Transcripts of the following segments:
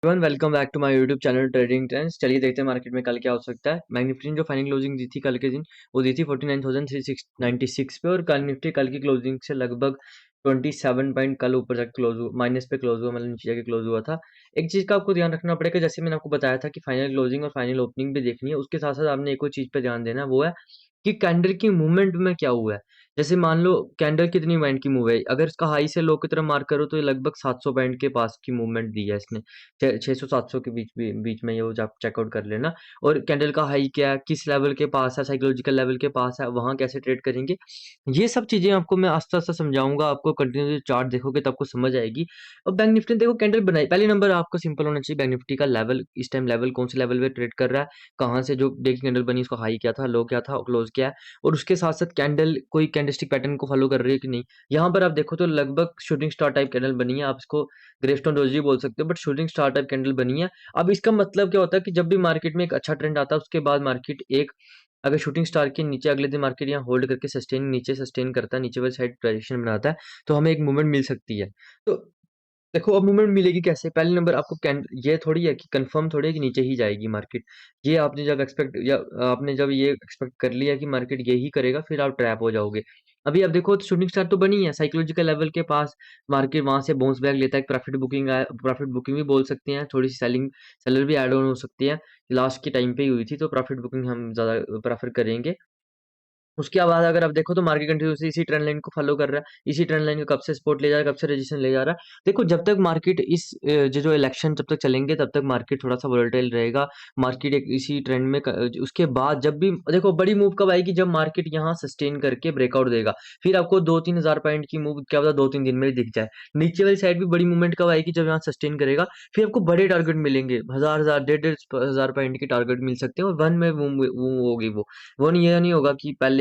Everyone welcome back to my YouTube channel trading trends. चलिए देखते हैं मार्केट में कल क्या हो सकता है। बैंक निफ्टी ने जो फाइनल क्लोजिंग दी थी कल के दिन वो दी थी 49,396 पे, और कल निफ्टी कल की क्लोजिंग से लगभग 27 पॉइंट कल ऊपर जाकर क्लोज हुआ, माइनस पे क्लोज हुआ, मतलब नीचे जाके क्लोज हुआ था। एक चीज का आपको ध्यान रखना पड़ेगा, जैसे मैंने आपको बताया था कि फाइनल क्लोजिंग और फाइनल ओपनिंग भी देखनी है, उसके साथ साथ आपने एक और चीज पे ध्यान देना है, वो है कि कैंडल की मूवमेंट में क्या हुआ है। जैसे मान लो कैंडल कितनी पॉइंट की मूव है, अगर इसका हाई से लो की तरफ मार्क करो तो ये लगभग 700 पॉइंट के पास की मूवमेंट दी है इसने। 600-700 के बीच में ये वो आप चेकआउट कर लेना। और कैंडल का हाई क्या है, किस लेवल के पास है, साइकोलॉजिकल लेवल के पास है, वहां कैसे ट्रेड करेंगे, ये सब चीजें आपको मैं आस्ते आस्ते समझाऊंगा। आपको कंटिन्यू चार्ट देखोगे तो आपको समझ आएगी। और बैंक निफ्टी ने देखो कैंडल बनाई, पहले नंबर आपका सिंपल होना चाहिए। बैंक निफ्टी का लेवल इस टाइम लेवल कौन से लेवल पे ट्रेड कर रहा है, कहाँ से जो डे की कैंडल बनी उसका हाई क्या था, लो क्या था, क्लोज क्या है, और उसके साथ साथ कैंडल कोई कैंडलस्टिक पैटर्न को फॉलो कर रही है कि नहीं। यहाँ पर आप देखो तो लगभग शूटिंग स्टार टाइप कैंडल बनी है, आप इसको ग्रेवस्टोन डोजी बोल सकते हो, but shooting star type candle बनी है। अब इसका मतलब क्या होता है कि जब भी मार्केट में एक अच्छा ट्रेंड आता है उसके बाद मार्केट एक अगर शूटिंग स्टार के नीचे अगले दिन मार्केट यहाँ होल्ड करके सस्टेन नीचे सस्टेन करता है, नीचे वाली साइड डायरेक्शन बनाता है, तो हमें एक मूवमेंट मिल सकती है। तो देखो अब मूवमेंट मिलेगी कैसे, पहले नंबर आपको ये थोड़ी है कि कंफर्म थोड़ी है कि नीचे ही जाएगी मार्केट। ये आपने जब एक्सपेक्ट या आपने जब ये एक्सपेक्ट कर लिया कि मार्केट ये ही करेगा, फिर आप ट्रैप हो जाओगे। अभी आप देखो तो शूटिंग स्टार तो बनी है साइकोलॉजिकल लेवल के पास, मार्केट वहां से बाउंस बैक लेता है, प्रॉफिट बुकिंग प्रॉफिट बुकिंग भी बोल सकते हैं, थोड़ी सी सेलिंग सेलर भी ऐड ऑन हो सकती है। लास्ट के टाइम पे ही हुई थी, तो प्रॉफिट बुकिंग हम ज्यादा प्रेफर करेंगे। उसके बाद अगर आप देखो तो मार्केट कंटिन्यूसली इसी ट्रेंड लाइन को फॉलो कर रहा है, इसी ट्रेंड लाइन को कब से सपोर्ट ले जा रहा है, कब से रेजिस्टेंस ले जा रहा है। देखो जब तक मार्केट इस जो इलेक्शन जब तक चलेंगे तब तक मार्केट थोड़ा सा वोलेटाइल रहेगा। मार्केट एक इसी ट्रेंड में उसके बाद जब भी देखो बड़ी मूव कब आएगी, जब मार्केट यहाँ सस्टेन करके ब्रेकआउट देगा, फिर आपको 2-3 हजार पॉइंट की मूव क्या पता 2-3 दिन में ही दिख जाए। नीचे वाली साइड भी बड़ी मूवमेंट कब आएगी, जब यहाँ सस्टेन करेगा, फिर आपको बड़े टारगेट मिलेंगे, 1000 1,500 पॉइंट के टारगेट मिल सकते हैं, और वन में वो होगी वो नहीं, ये नहीं होगा कि पहले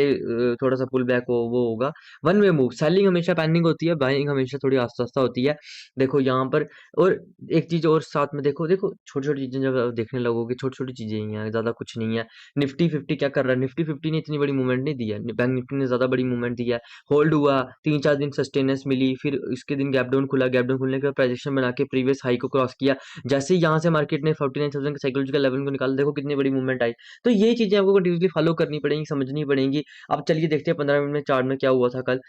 थोड़ा सा पुल बैक हो, वो होगा वन वे मूव। सेलिंग हमेशा पेंडिंग होती है, बाइंग हमेशा थोड़ी आस्ता आस्ता होती है। देखो यहाँ पर और एक चीज और साथ में देखो, देखो छोटी छोटी चीजें जब आप देखने लगोगे, छोटी छोटी चीजें ही हैं, ज्यादा कुछ नहीं है। निफ्टी 50 क्या कर रहा है, निफ्टी 50 ने इतनी बड़ी मूवमेंट नहीं दी है, बैंक निफ्टी ने ज्यादा बड़ी मूवमेंट दी है। होल्ड हुआ, 3-4 दिन सस्टेनेंस मिली, फिर इसके दिन गैप डाउन खुला, गैप डाउन खुलने के बाद प्राइजेशन बना के प्रीवियस हाई को क्रॉस किया। जैसे ही यहाँ से मार्केट ने 49,000 के साइकोलॉजिकल लेवल को निकाला, देखो कितनी बड़ी मूवमेंट आई। तो ये चीजें आपको कंटिन्यूसली फॉलो करनी पड़ेंगी, समझनी पड़ेंगी। अब चलिए देखते हैं 15 मिनट में चार्ट में क्या हुआ था कल।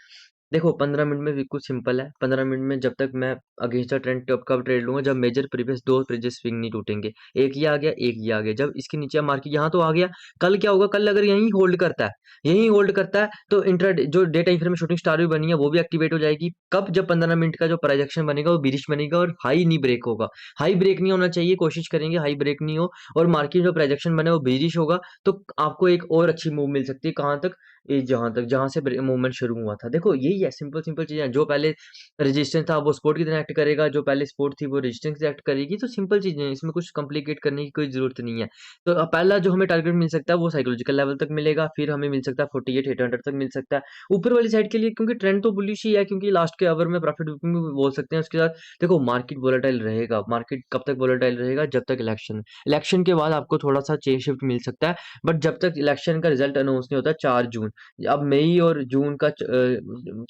देखो 15 मिनट में बिल्कुल सिंपल है। 15 मिनट में जब तक मैं अगेंस्ट द ट्रेंड कब ट्रेड लूंगा, जब मेजर प्रीवियस दो प्रीवियस स्विंग नहीं टूटेंगे। एक ये आ गया, एक ये आ गया, जब इसके नीचे मार्केट यहाँ तो आ गया। कल क्या होगा, कल अगर यहीं होल्ड करता है, यहीं होल्ड करता है, तो इंट्रा जो डे टाइम फ्रेम में शूटिंग स्टार भी बनी है वो भी एक्टिवेट हो जाएगी। कब, जब 15 मिनट का जो प्राइजेक्शन बनेगा वो बिरिश बनेगा और हाई नहीं ब्रेक होगा। हाई ब्रेक नहीं होना चाहिए, कोशिश करेंगे हाई ब्रेक नहीं हो, और मार्केट जो प्राइजेक्शन बने वो बिरिश होगा, तो आपको एक और अच्छी मूव मिल सकती है। कहाँ तक, ये जहां तक जहां से मूवमेंट शुरू हुआ था। देखो यही है, सिंपल सिंपल चीजें हैं। जो पहले रेजिस्टेंस था वो सपोर्ट की तरह एक्ट करेगा, जो पहले सपोर्ट थी वो रेजिस्टेंस की एक्ट करेगी। तो सिंपल चीजें हैं, इसमें कुछ कॉम्प्लिकेट करने की कोई जरूरत नहीं है। तो पहला जो हमें टारगेट मिल सकता है वो साइकोलॉजिकल लेवल तक मिलेगा, फिर हमें मिल सकता है 48,800 तक मिल सकता है ऊपर वाली साइड के लिए, क्योंकि ट्रेंड तो बुलिश ही है, क्योंकि लास्ट के आवर में प्रॉफिट बुकिंग भी बोल सकते हैं। उसके साथ देखो मार्केट वोलेटाइल रहेगा। मार्केट कब तक वोलेटाइल रहेगा, जब तक इलेक्शन, इलेक्शन के बाद आपको थोड़ा सा चेंज शिफ्ट मिल सकता है, बट जब तक इलेक्शन का रिजल्ट अनाउंस नहीं होता 4 जून। अब मई और जून का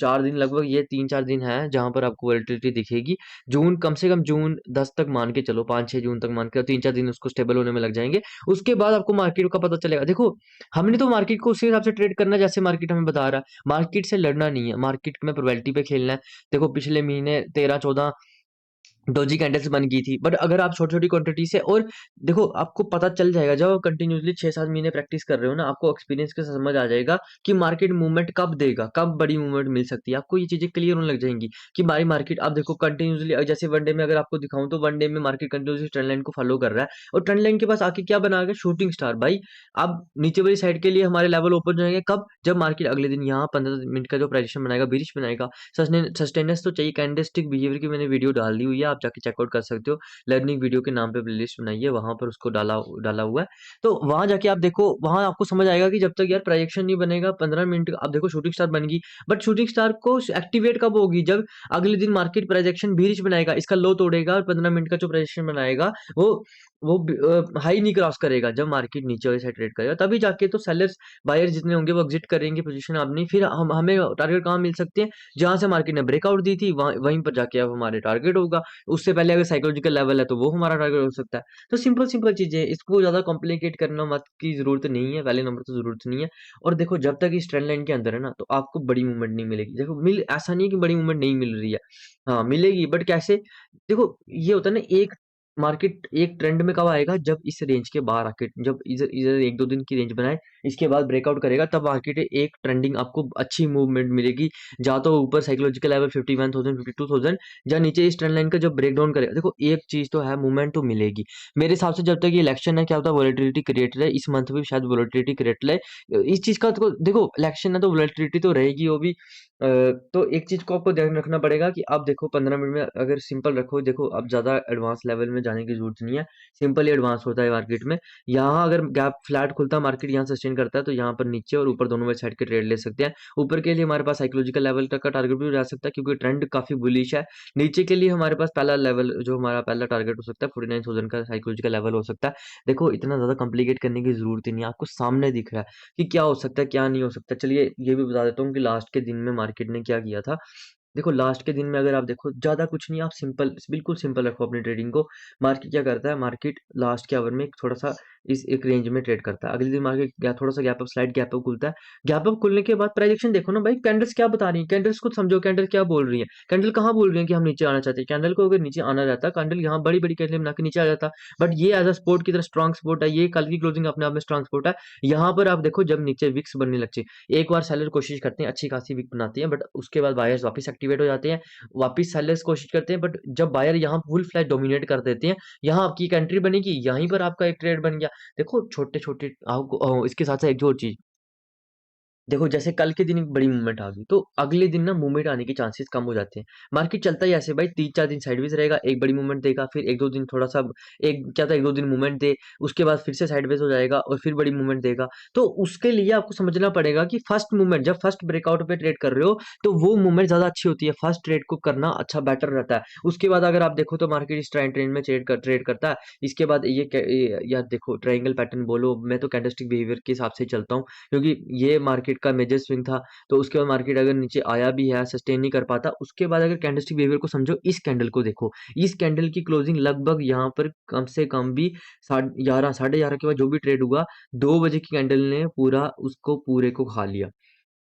4 दिन, लगभग ये 3-4 दिन है जहां पर आपको वोलेटिलिटी दिखेगी। जून कम से कम जून 10 तक मान के चलो, 5-6 जून तक मान के, 3-4 दिन उसको स्टेबल होने में लग जाएंगे। उसके बाद आपको मार्केट का पता चलेगा। देखो हमने तो मार्केट को उसी हिसाब से ट्रेड करना है जैसे मार्केट हमें बता रहा है, मार्केट से लड़ना नहीं है, मार्केट में प्रोबेबिलिटी पे खेलना है। देखो पिछले महीने 13-14 डोजी कैंडल्स बन गई थी, बट अगर आप छोटी छोटी क्वांटिटी से, और देखो आपको पता चल जाएगा जब आप कंटिन्यूसली 6-7 महीने प्रैक्टिस कर रहे हो ना, आपको एक्सपीरियंस के साथ समझ आ जाएगा कि मार्केट मूवमेंट कब देगा, कब बड़ी मूवमेंट मिल सकती है। आपको ये चीजें क्लियर होने लग जाएंगी कि हमारी मार्केट, आप देखो कंटिन्यूसली, जैसे वनडे में अगर आपको दिखाऊं तो वनडे में मार्केट कंटिन्यूसली ट्रेंड लाइन को फॉलो कर रहा है, और ट्रेंड लाइन के पास आके क्या बना गया, शूटिंग स्टार भाई। अब नीचे वाली साइड के लिए हमारे लेवल ओपन हो जाएंगे कब, जब मार्केट अगले दिन यहाँ 15 मिनट का जो प्राइजेशन बनाएगा, बीरिश बनाएगा। सस्टेनेंस तो चाहिए, कैंडलस्टिक बिहेवियर की मैंने वीडियो डाल दी हुई है, आप जाके चेकआउट कर सकते हो। लर्निंग वीडियो के नाम पे प्लेलिस्ट बनाई है, वहां पर उसको डाला डाला हुआ है। तो वहां जाके आप देखो, वहां आपको समझ आएगा कि जब तक यार प्रोजेक्शन नहीं बनेगा 15 मिनट, आप देखो शूटिंग स्टार बन गई, बट शूटिंग स्टार को एक्टिवेट कब होगी, जब अगले दिन मार्केट प्रोजेक्शन भी रीच बनाएगा, इसका लो तोड़ेगा, और 15 मिनट का जो प्रोजेक्शन बनाएगा वो वो हाई नहीं क्रॉस करेगा, जब मार्केट नीचे वाली साइड ट्रेड करेगा तभी जाके तो सेलर्स बायर्स जितने होंगे वो एग्जिट करेंगे पोजीशन अपनी। फिर हम हमें टारगेट कहाँ मिल सकते हैं, जहां से मार्केट ने ब्रेकआउट दी थी वहीं पर जाके अब हमारे टारगेट होगा। उससे पहले अगर साइकोलॉजिकल लेवल है तो वो हमारा टारगेट हो सकता है। तो सिंपल सिंपल चीजें हैं, इसको ज्यादा कॉम्प्लिकेट करना मत की जरूरत नहीं है, पहले नंबर तो जरूरत नहीं है। और देखो जब तक इस ट्रेंड लाइन के अंदर है ना तो आपको बड़ी मूवमेंट नहीं मिलेगी। देखो मिल ऐसा नहीं है कि बड़ी मूवमेंट नहीं मिल रही है, हाँ मिलेगी, बट कैसे। देखो ये होता है ना, एक मार्केट एक ट्रेंड में कब आएगा, जब इस रेंज के बाहर आके, जब इधर इधर एक दो दिन की रेंज बनाए, इसके बाद ब्रेकआउट करेगा, तब मार्केट एक ट्रेंडिंग आपको अच्छी मूवमेंट मिलेगी। जा तो ऊपर साइकोलॉजिकल लेवल 51,000 52,000, या नीचे इस ट्रेंड लाइन का जब ब्रेक डाउन करेगा। देखो एक चीज तो है, मूवमेंट तो मिलेगी मेरे हिसाब से। जब तक ये इलेक्शन है, क्या होता है, वोलेटिलिटी क्रिएटर है, इस मंथ भी शायद वोलेटिलिटी क्रिएटर है इस चीज का। तो देखो इलेक्शन है तो वोलेटिलिटी तो रहेगी वो भी। तो एक चीज को आपको ध्यान रखना पड़ेगा कि आप देखो 15 मिनट में अगर सिंपल रखो, देखो अब ज्यादा एडवांस लेवल में जाने की जरूरत नहीं है, सिंपल ही एडवांस होता है मार्केट में। यहाँ अगर गैप फ्लैट खुलता है, मार्केट यहाँ सस्टेन करता है, तो यहाँ पर नीचे और ऊपर दोनों में साइड के ट्रेड ले सकते हैं। ऊपर के लिए हमारे पास साइकोलॉजिकल लेवल तक का टारगेट भी रह सकता है क्योंकि ट्रेंड काफी बुलिश है। नीचे के लिए हमारे पास पहला लेवल, जो हमारा पहला टारगेट हो सकता है 49,000 का साइकोलॉजिकल लेवल हो सकता है। देखो इतना ज्यादा कॉम्प्लिकेट करने की जरूरत ही नहीं है, आपको सामने दिख रहा है कि क्या हो सकता है क्या नहीं हो सकता। चलिए ये भी बता देता हूँ कि लास्ट के दिन में मार्केट ने क्या किया था। देखो लास्ट के दिन में अगर आप देखो, ज्यादा कुछ नहीं, आप सिंपल बिल्कुल सिंपल रखो अपनी ट्रेडिंग को। मार्केट क्या करता है, मार्केट लास्ट के आवर में थोड़ा सा इस एक रेंज में ट्रेड करता है, अगले दिन मार्केट थोड़ा सा gap up, slide gap up खुलता है। गैप अप खुलने के बाद प्राइजेक्शन देखो ना भाई, कैंडल्स क्या बता रही है, कैंडल्स को समझो, कैंडल क्या बोल रही है। कैंडल कहाँ बोल रही है कि हम नीचे आना चाहते हैं। कैंडल को अगर नीचे आना रहता, कैंडल यहाँ बड़ी बड़ी कैंडल बना के नीचे आ जाता, बट ये एज अ सपोर्ट की तरह स्ट्रॉन्ग सपोर्ट है, ये कल की क्लोजिंग अपने आप में स्ट्रॉन्ग सपोर्ट है। यहाँ पर आप देखो जब नीचे विक्स बनने लगती है, एक बार सेलर कोशिश करते हैं, अच्छी खासी विक बनाती है, बट उसके बाद बायर्स वापस एक्टिवेट हो जाते हैं, वापस सेलर्स कोशिश करते हैं, बट जब बायर यहाँ फुल फ्लैश डोमिनेट कर देते हैं, यहाँ आपकी एक एंट्री बनेगी, यहीं पर आपका एक ट्रेड बन गया। देखो छोटे छोटे आपको इसके साथ साथ एक और चीज, देखो जैसे कल के दिन एक बड़ी मूवमेंट आ गई तो अगले दिन ना मूवमेंट आने के चांसेस कम हो जाते हैं। मार्केट चलता ही ऐसे भाई, 3-4 दिन साइडवेज रहेगा, एक बड़ी मूवमेंट देगा, फिर एक दो दिन थोड़ा सा, एक क्या था, एक दो दिन मूवमेंट दे, उसके बाद फिर से साइडवेज हो जाएगा और फिर बड़ी मूवमेंट देगा। तो उसके लिए आपको समझना पड़ेगा कि फर्स्ट मूवमेंट, जब फर्स्ट ब्रेकआउट पे ट्रेड कर रहे हो तो वो मूवमेंट ज्यादा अच्छी होती है, फर्स्ट ट्रेड को करना अच्छा बेटर रहता है। उसके बाद अगर आप देखो तो मार्केट इस ट्रेंड में ट्रेड करता है। इसके बाद यार देखो ट्रायंगल पैटर्न बोलो, मैं तो कैंडलस्टिक बिहेवियर के हिसाब से चलता हूँ, क्योंकि ये मार्केट का मेजर स्विंग था। तो उसके बाद मार्केट अगर नीचे आया भी है, सस्टेन नहीं कर पाता, उसके बाद अगर कैंडलस्टिक बिहेवियर को समझो, इस कैंडल को देखो, इस कैंडल की क्लोजिंग लगभग यहाँ पर कम से कम भी 11 11:30 के बाद जो भी ट्रेड हुआ, 2 बजे की कैंडल ने पूरा उसको पूरे को खा लिया।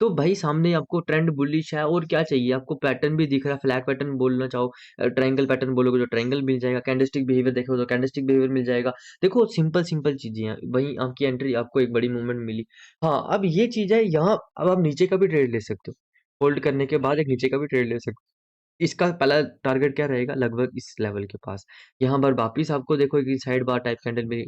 तो भाई सामने आपको ट्रेंड बुलिश है, और क्या चाहिए आपको, पैटर्न भी दिख रहा है, फ्लैग पैटर्न बोलना चाहो, ट्रायंगल पैटर्न बोलोगे तो ट्रायंगल मिल जाएगा, कैंडलस्टिक बिहेवियर देखो तो कैंडलस्टिक बिहेवियर मिल जाएगा। देखो सिंपल सिंपल चीजें हैं, वहीं आपकी एंट्री, आपको एक बड़ी मूवमेंट मिली। हाँ अब ये चीज है यहाँ, अब आप नीचे का भी ट्रेड ले सकते हो, होल्ड करने के बाद एक नीचे का भी ट्रेड ले सकते हो। इसका पहला टारगेट क्या रहेगा, लगभग इस लेवल के पास। यहाँ पर वापिस आपको देखो कि साइड बार टाइप कैंडल में,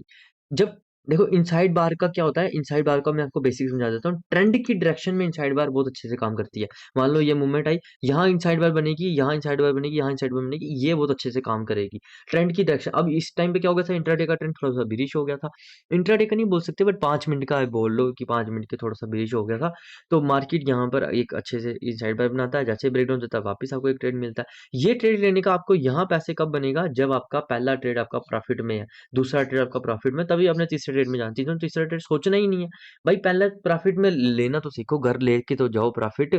जब देखो इनसाइड बार का क्या होता है, इनसाइड बार का मैं आपको बेसिक समझा देता हूँ। ट्रेंड की डायरेक्शन में इनसाइड बार बहुत अच्छे से काम करती है। मान लो ये मूवमेंट आई, यहाँ इनसाइड बार बनेगी, यहाँ इनसाइड बार बनेगी, यहाँ इनसाइड बार बनेगी, ये बहुत अच्छे से काम करेगी ट्रेंड की डायरेक्शन। अब इस टाइम पे क्या हो गया था, इंट्राडे का ट्रेंड थोड़ा सा बिरिश हो गया था। इंट्राडे का नहीं बोल सकते, बट 5 मिनट का बोल लो कि 5 मिनट के थोड़ा सा बिरिश हो गया था। तो मार्केट यहाँ पर एक अच्छे से इनसाइड बार बनाता है, जैसे ब्रेकडाउन देता है वापिस आपको एक ट्रेड मिलता है। ये ट्रेड लेने का आपको यहाँ पैसे कब बनेगा, जब आपका पहला ट्रेड आपका प्रॉफिट में है, दूसरा ट्रेड आपका प्रॉफिट में, तभी आपने तीसरे ट्रेड में जाना चाहिए। तो तीसरा ट्रेड सोचना ही नहीं है भाई, पहले प्रॉफिट में लेना तो सीखो, घर लेके तो जाओ profit.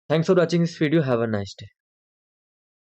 Thanks for watching this video, have a nice day.